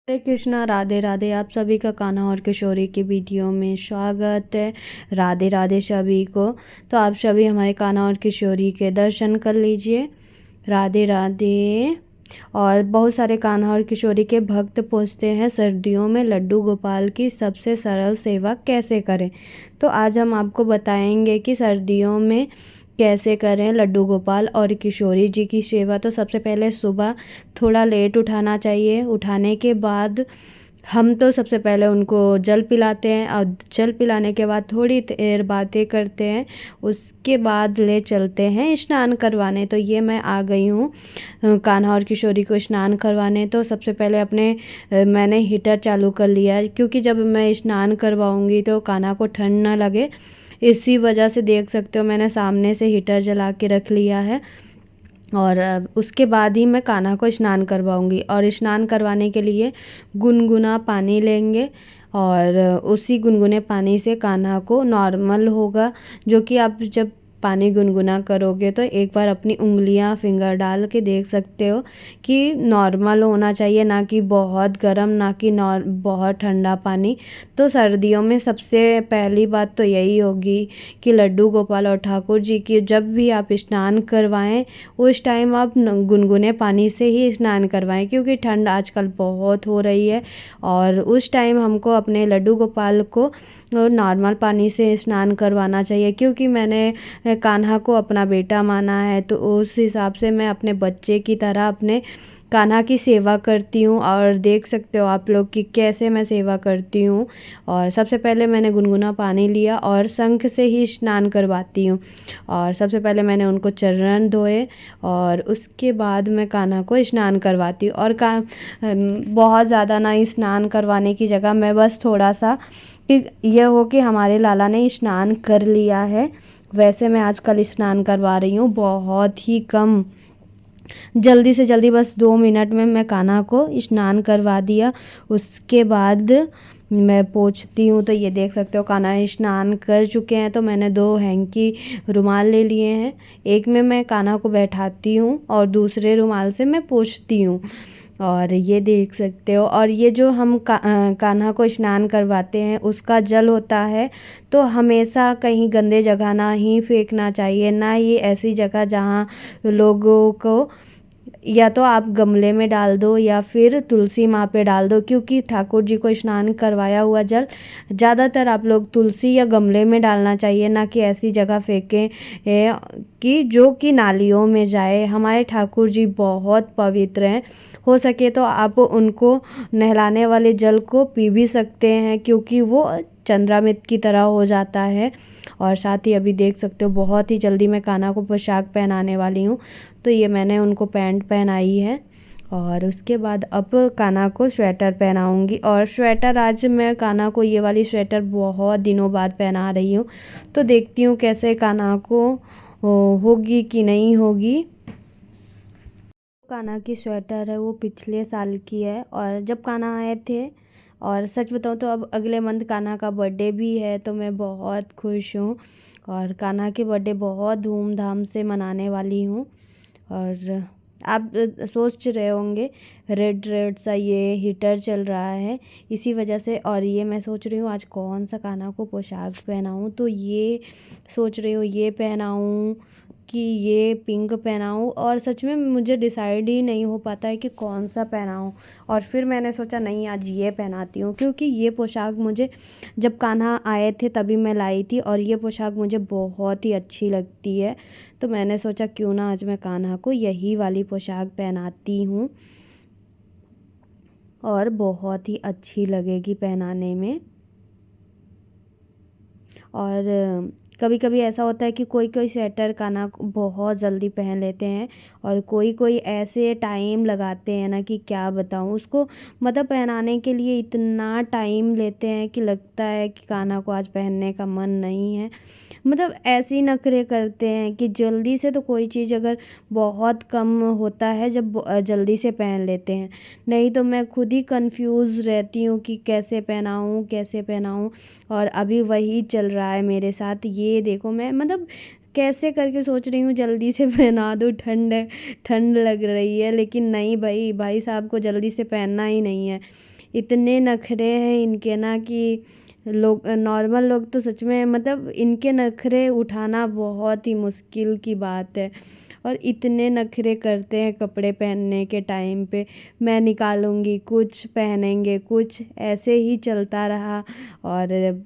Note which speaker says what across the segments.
Speaker 1: हरे कृष्णा, राधे राधे। आप सभी का कान्हा और किशोरी की वीडियो में स्वागत है। राधे राधे सभी को। तो आप सभी हमारे कान्हा और किशोरी के दर्शन कर लीजिए। राधे राधे। और बहुत सारे कान्हा और किशोरी के भक्त पूछते हैं सर्दियों में लड्डू गोपाल की सबसे सरल सेवा कैसे करें। तो आज हम आपको बताएंगे कि सर्दियों में कैसे करें लड्डू गोपाल और किशोरी जी की सेवा। तो सबसे पहले सुबह थोड़ा लेट उठाना चाहिए। उठाने के बाद हम तो सबसे पहले उनको जल पिलाते हैं और जल पिलाने के बाद थोड़ी देर बातें करते हैं। उसके बाद ले चलते हैं स्नान करवाने। तो ये मैं आ गई हूँ कान्हा और किशोरी को स्नान करवाने। तो सबसे पहले मैंने हीटर चालू कर लिया है, क्योंकि जब मैं स्नान करवाऊँगी तो कान्हा को ठंड ना लगे। इसी वजह से देख सकते हो मैंने सामने से हीटर जला के रख लिया है। और उसके बाद ही मैं कान्हा को स्नान करवाऊँगी। और स्नान करवाने के लिए गुनगुना पानी लेंगे और उसी गुनगुने पानी से कान्हा को नॉर्मल होगा। जो कि आप जब पानी गुनगुना करोगे तो एक बार अपनी उंगलियां फिंगर डाल के देख सकते हो कि नॉर्मल होना चाहिए, ना कि बहुत गर्म, ना कि बहुत ठंडा पानी। तो सर्दियों में सबसे पहली बात तो यही होगी कि लड्डू गोपाल और ठाकुर जी की जब भी आप स्नान करवाएं उस टाइम आप गुनगुने पानी से ही स्नान करवाएं, क्योंकि ठंड आजकल बहुत हो रही है। और उस टाइम हमको अपने लड्डू गोपाल को नॉर्मल पानी से स्नान करवाना चाहिए, क्योंकि मैंने कान्हा को अपना बेटा माना है। तो उस हिसाब से मैं अपने बच्चे की तरह अपने कान्हा की सेवा करती हूँ। और देख सकते हो आप लोग कि कैसे मैं सेवा करती हूँ। और सबसे पहले मैंने गुनगुना पानी लिया और शंख से ही स्नान करवाती हूँ। और सबसे पहले मैंने उनको चरण धोए और उसके बाद मैं कान्हा को स्नान करवाती हूँ। और बहुत ज़्यादा ना स्नान करवाने की जगह मैं बस थोड़ा सा कि यह हो कि हमारे लाला ने स्नान कर लिया है, वैसे मैं आजकल स्नान करवा रही हूँ। बहुत ही कम, जल्दी से जल्दी बस 2 मिनट में मैं कान्हा को स्नान करवा दिया। उसके बाद मैं पोंछती हूँ। तो ये देख सकते हो कान्हा स्नान कर चुके हैं। तो मैंने 2 हैंकी रुमाल ले लिए हैं। एक में मैं कान्हा को बैठाती हूँ और दूसरे रुमाल से मैं पोंछती हूँ। और ये देख सकते हो। और ये जो हम कान्हा को स्नान करवाते हैं उसका जल होता है, तो हमेशा कहीं गंदे जगह ना ही फेंकना चाहिए, ना ही ऐसी जगह जहाँ लोगों को, या तो आप गमले में डाल दो या फिर तुलसी माँ पे डाल दो। क्योंकि ठाकुर जी को स्नान करवाया हुआ जल ज़्यादातर आप लोग तुलसी या गमले में डालना चाहिए, ना कि ऐसी जगह फेंकें कि जो कि नालियों में जाए। हमारे ठाकुर जी बहुत पवित्र हैं। हो सके तो आप उनको नहलाने वाले जल को पी भी सकते हैं, क्योंकि वो चंद्रामृत की तरह हो जाता है। और साथ ही अभी देख सकते हो बहुत ही जल्दी मैं कान्हा को पोशाक पहनाने वाली हूँ। तो ये मैंने उनको पैंट पहनाई है और उसके बाद अब कान्हा को स्वेटर पहनाऊँगी। और स्वेटर आज मैं कान्हा को ये वाली स्वेटर बहुत दिनों बाद पहना रही हूँ। तो देखती हूँ कैसे कान्हा को होगी कि नहीं होगी। कान्हा की स्वेटर है वो पिछले साल की है, और जब कान्हा आए थे। और सच बताऊँ तो अब अगले मंथ कान्हा का बर्थडे भी है, तो मैं बहुत खुश हूँ। और कान्हा के बर्थडे बहुत धूमधाम से मनाने वाली हूँ। और आप सोच रहे होंगे रेड रेड सा ये हीटर चल रहा है, इसी वजह से। और ये मैं सोच रही हूँ आज कौन सा कान्हा को पोशाक पहनाऊँ। तो ये सोच रही हूँ ये पहनाऊँ कि ये पिंक पहनाऊँ। और सच में मुझे डिसाइड ही नहीं हो पाता है कि कौन सा पहनाऊँ। और फिर मैंने सोचा नहीं, आज ये पहनाती हूँ, क्योंकि ये पोशाक मुझे जब कान्हा आए थे तभी मैं लाई थी और ये पोशाक मुझे बहुत ही अच्छी लगती है। तो मैंने सोचा क्यों ना आज मैं कान्हा को यही वाली पोशाक पहनाती हूँ, और बहुत ही अच्छी लगेगी पहनाने में। और कभी कभी ऐसा होता है कि कोई कोई स्वेटर कान्हा को बहुत जल्दी पहन लेते हैं, और कोई कोई ऐसे टाइम लगाते हैं ना कि क्या बताऊँ उसको। मतलब पहनाने के लिए इतना टाइम लेते हैं कि लगता है कि कान्हा को आज पहनने का मन नहीं है। मतलब ऐसे ही नखरे करते हैं कि जल्दी से, तो कोई चीज़ अगर बहुत कम होता है जब जल्दी से पहन लेते हैं, नहीं तो मैं खुद ही कंफ्यूज रहती हूँ कि कैसे पहनाऊँ कैसे पहनाऊँ। और अभी वही चल रहा है मेरे साथ। ये देखो मैं मतलब कैसे करके सोच रही हूँ जल्दी से पहना दूँ, ठंड है, ठंड लग रही है, लेकिन नहीं भाई, भाई साहब को जल्दी से पहनना ही नहीं है। इतने नखरे हैं इनके ना कि लोग नॉर्मल लोग तो सच में मतलब इनके नखरे उठाना बहुत ही मुश्किल की बात है। और इतने नखरे करते हैं कपड़े पहनने के टाइम पे, मैं निकालूंगी कुछ, पहनेंगे कुछ, ऐसे ही चलता रहा। और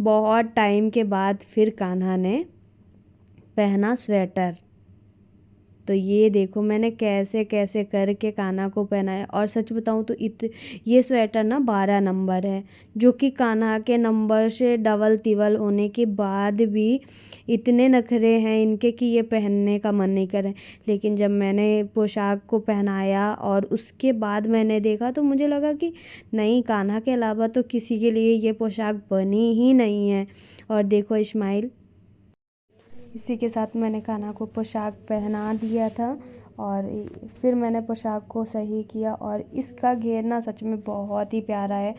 Speaker 1: बहुत टाइम के बाद फिर कान्हा ने पहना स्वेटर। तो ये देखो मैंने कैसे कैसे करके कान्हा को पहनाया। और सच बताऊँ तो ये स्वेटर ना 12 नंबर है, जो कि कान्हा के नंबर से डबल तिबल होने के बाद भी इतने नखरे हैं इनके कि ये पहनने का मन नहीं करे। लेकिन जब मैंने पोशाक को पहनाया और उसके बाद मैंने देखा तो मुझे लगा कि नहीं, कान्हा के अलावा तो किसी के लिए ये पोशाक बनी ही नहीं है। और देखो स्माइल। इसी के साथ मैंने कान्हा को पोशाक पहना दिया था और फिर मैंने पोशाक को सही किया। और इसका घेर ना सच में बहुत ही प्यारा है,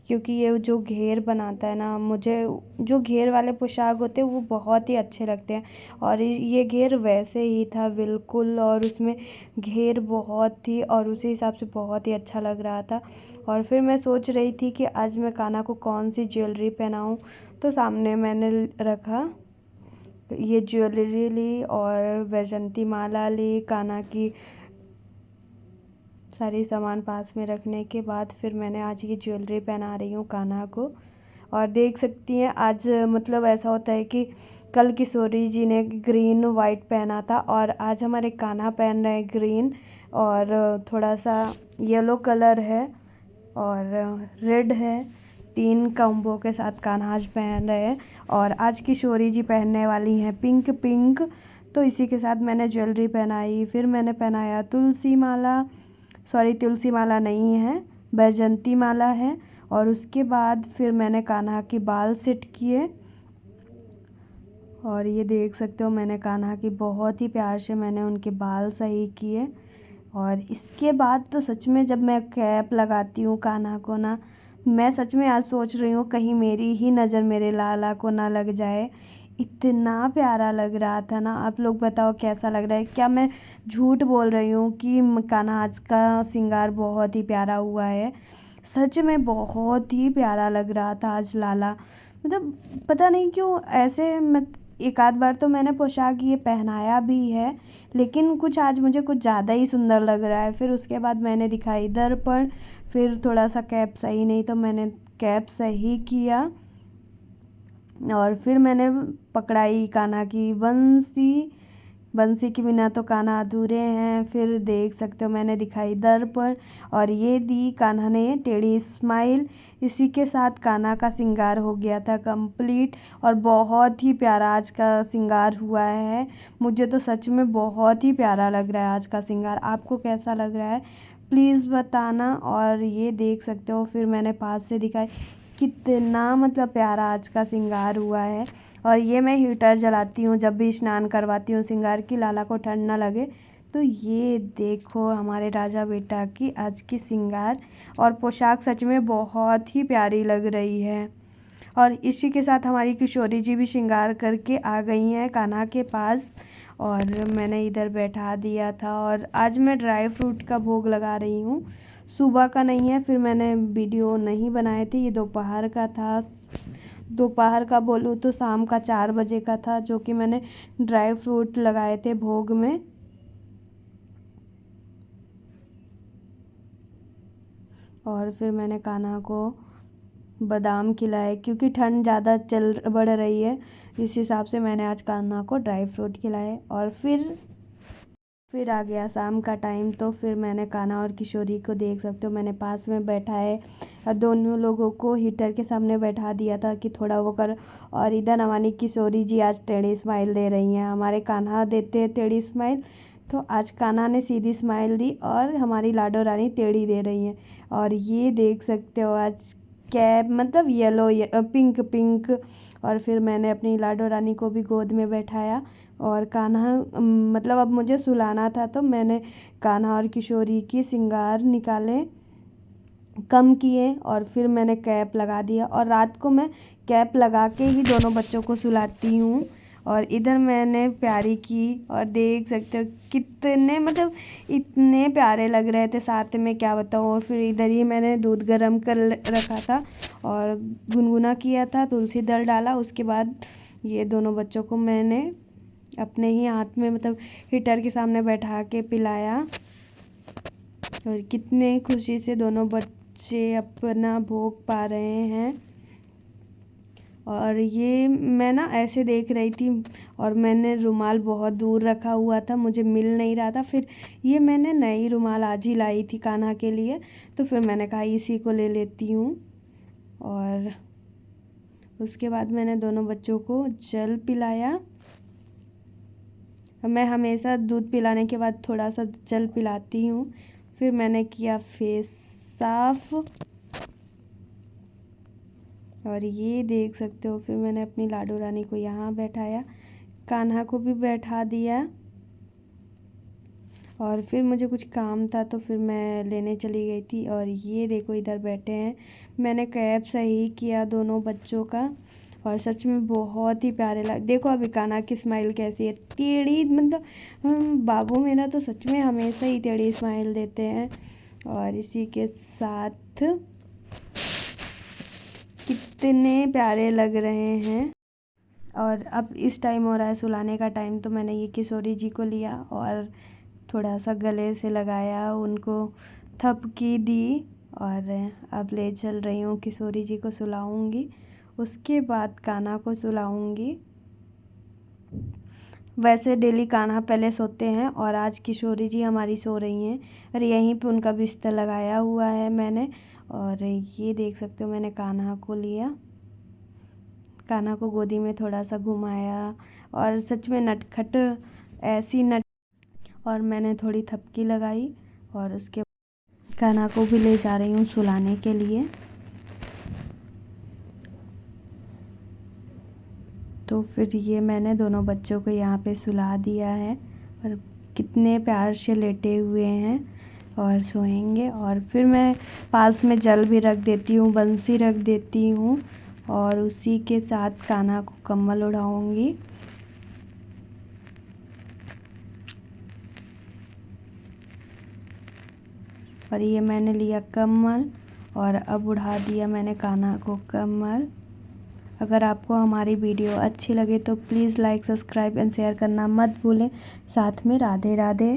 Speaker 1: क्योंकि ये जो घेर बनाता है ना, मुझे जो घेर वाले पोशाक होते हैं वो बहुत ही अच्छे लगते हैं। और ये घेर वैसे ही था बिल्कुल, और उसमें घेर बहुत थी और उसी हिसाब से बहुत ही अच्छा लग रहा था। और फिर मैं सोच रही थी कि आज मैं कान्हा को कौन सी ज्वेलरी पहनाऊँ, तो सामने मैंने रखा ये ज्वेलरी ली और वैजंती माला ली। कान्हा की सारी सामान पास में रखने के बाद फिर मैंने आज ये ज्वेलरी पहना रही हूँ कान्हा को। और देख सकती हैं आज मतलब ऐसा होता है कि कल किशोरी जी ने ग्रीन वाइट पहना था और आज हमारे कान्हा पहन रहे हैं ग्रीन और थोड़ा सा येलो कलर है और रेड है। 3 कॉम्बो के साथ कान्हा आज पहन रहे हैं। और आज किशोरी जी पहनने वाली हैं पिंक पिंक। तो इसी के साथ मैंने ज्वेलरी पहनाई। फिर मैंने पहनाया तुलसी माला, सॉरी तुलसी माला नहीं है, बैजंती माला है। और उसके बाद फिर मैंने कान्हा के बाल सेट किए और ये देख सकते हो मैंने कान्हा की बहुत ही प्यार से मैंने उनके बाल सही किए। और इसके बाद तो सच में जब मैं कैप लगाती हूँ कान्हा को ना, मैं सच में आज सोच रही हूँ कहीं मेरी ही नज़र मेरे लाला को ना लग जाए। इतना प्यारा लग रहा था ना। आप लोग बताओ कैसा लग रहा है? क्या मैं झूठ बोल रही हूँ कि कान्हा आज का श्रृंगार बहुत ही प्यारा हुआ है? सच में बहुत ही प्यारा लग रहा था आज लाला। मतलब पता नहीं क्यों ऐसे एक आध बार तो मैंने पोशाक ये पहनाया भी है, लेकिन कुछ आज मुझे कुछ ज़्यादा ही सुंदर लग रहा है। फिर उसके बाद मैंने दिखाई दर्पण, फिर थोड़ा सा कैप सही नहीं तो मैंने कैप सही किया। और फिर मैंने पकड़ाई कान्हा की बंसी। बंसी के बिना तो कान्हा अधूरे हैं। फिर देख सकते हो मैंने दिखाई दर्पण और ये दी कान्हा ने टेढ़ी स्माइल। इसी के साथ कान्हा का श्रृंगार हो गया था कंप्लीट और बहुत ही प्यारा आज का श्रृंगार हुआ है। मुझे तो सच में बहुत ही प्यारा लग रहा है आज का श्रृंगार। आपको कैसा लग रहा है प्लीज़ बताना। और ये देख सकते हो फिर मैंने पास से दिखाई, कितना मतलब प्यारा आज का श्रृंगार हुआ है। और ये मैं हीटर जलाती हूँ जब भी स्नान करवाती हूँ श्रृंगार की, लाला को ठंड ना लगे। तो ये देखो हमारे राजा बेटा की आज की श्रृंगार और पोशाक सच में बहुत ही प्यारी लग रही है। और इसी के साथ हमारी किशोरी जी भी श्रृंगार करके आ गई हैं कान्हा के पास और मैंने इधर बैठा दिया था। और आज मैं ड्राई फ्रूट का भोग लगा रही हूँ, सुबह का नहीं है। फिर मैंने वीडियो नहीं बनाए थे, ये दोपहर का था। दोपहर का बोलूँ तो शाम का 4 बजे का था, जो कि मैंने ड्राई फ्रूट लगाए थे भोग में। और फिर मैंने कान्हा को बादाम खिलाए क्योंकि ठंड ज़्यादा बढ़ रही है, इस हिसाब से मैंने आज कान्हा को ड्राई फ्रूट खिलाए। और फिर आ गया शाम का टाइम, तो फिर मैंने कान्हा और किशोरी को देख सकते हो मैंने पास में बैठाए और दोनों लोगों को हीटर के सामने बैठा दिया था कि थोड़ा वो कर। और इधर हमारी किशोरी जी आज टेढ़ी स्माइल दे रही हैं, हमारे कान्हा देते हैं टेढ़ी स्माइल, तो आज कान्हा ने सीधी स्माइल दी और हमारी लाडो रानी टेढ़ी दे रही हैं। और ये देख सकते हो आज कैप मतलब येलो पिंक पिंक। और फिर मैंने अपनी लाडो रानी को भी गोद में बैठाया और कान्हा मतलब अब मुझे सुलाना था, तो मैंने कान्हा और किशोरी की श्रृंगार निकाले, कम किए और फिर मैंने कैप लगा दिया। और रात को मैं कैप लगा के ही दोनों बच्चों को सुलाती हूँ। और इधर मैंने प्यारी की और देख सकते हो कितने मतलब इतने प्यारे लग रहे थे, साथ में क्या बताऊँ। और फिर इधर ही मैंने दूध गर्म कर रखा था और गुनगुना किया था, तुलसी दल डाला। उसके बाद ये दोनों बच्चों को मैंने अपने ही हाथ में मतलब हीटर के सामने बैठा के पिलाया। और कितने खुशी से दोनों बच्चे अपना भोग पा रहे हैं। और ये मैं ना ऐसे देख रही थी और मैंने रुमाल बहुत दूर रखा हुआ था, मुझे मिल नहीं रहा था। फिर ये मैंने नई रुमाल आज ही लाई थी कान्हा के लिए, तो फिर मैंने कहा इसी को ले लेती हूँ। और उसके बाद मैंने दोनों बच्चों को जल पिलाया। मैं हमेशा दूध पिलाने के बाद थोड़ा सा जल पिलाती हूँ। फिर मैंने किया फेस साफ और ये देख सकते हो। फिर मैंने अपनी लाडो रानी को यहाँ बैठाया, कान्हा को भी बैठा दिया। और फिर मुझे कुछ काम था तो फिर मैं लेने चली गई थी। और ये देखो इधर बैठे हैं, मैंने कैप सही किया दोनों बच्चों का और सच में बहुत ही प्यारे लग। देखो अभी कान्हा की स्माइल कैसी है, टेढ़ी। मतलब बाबू मेरा तो सच में हमेशा ही टेढ़ी स्माइल देते हैं। और इसी के साथ कितने प्यारे लग रहे हैं। और अब इस टाइम हो रहा है सुलाने का टाइम, तो मैंने ये किशोरी जी को लिया और थोड़ा सा गले से लगाया, उनको थपकी दी और अब ले चल रही हूँ किशोरी जी को सुलाऊंगी। उसके बाद कान्हा को सुलाऊंगी। वैसे डेली कान्हा पहले सोते हैं और आज किशोरी जी हमारी सो रही हैं और यहीं पे उनका बिस्तर लगाया हुआ है मैंने। और ये देख सकते हो मैंने कान्हा को लिया, कान्हा को गोदी में थोड़ा सा घुमाया और सच में नटखट ऐसी नट। और मैंने थोड़ी थपकी लगाई और उसके कान्हा को भी ले जा रही हूँ सुलाने के लिए। तो फिर ये मैंने दोनों बच्चों को यहाँ पे सुला दिया है और कितने प्यार से लेटे हुए हैं और सोएंगे। और फिर मैं पास में जल भी रख देती हूँ, बंसी रख देती हूँ और उसी के साथ कान्हा को कम्बल उड़ाऊँगी। और ये मैंने लिया कम्बल और अब उड़ा दिया मैंने कान्हा को कम्बल। अगर आपको हमारी वीडियो अच्छी लगे तो please like, subscribe and share करना मत भूलें। साथ में राधे राधे।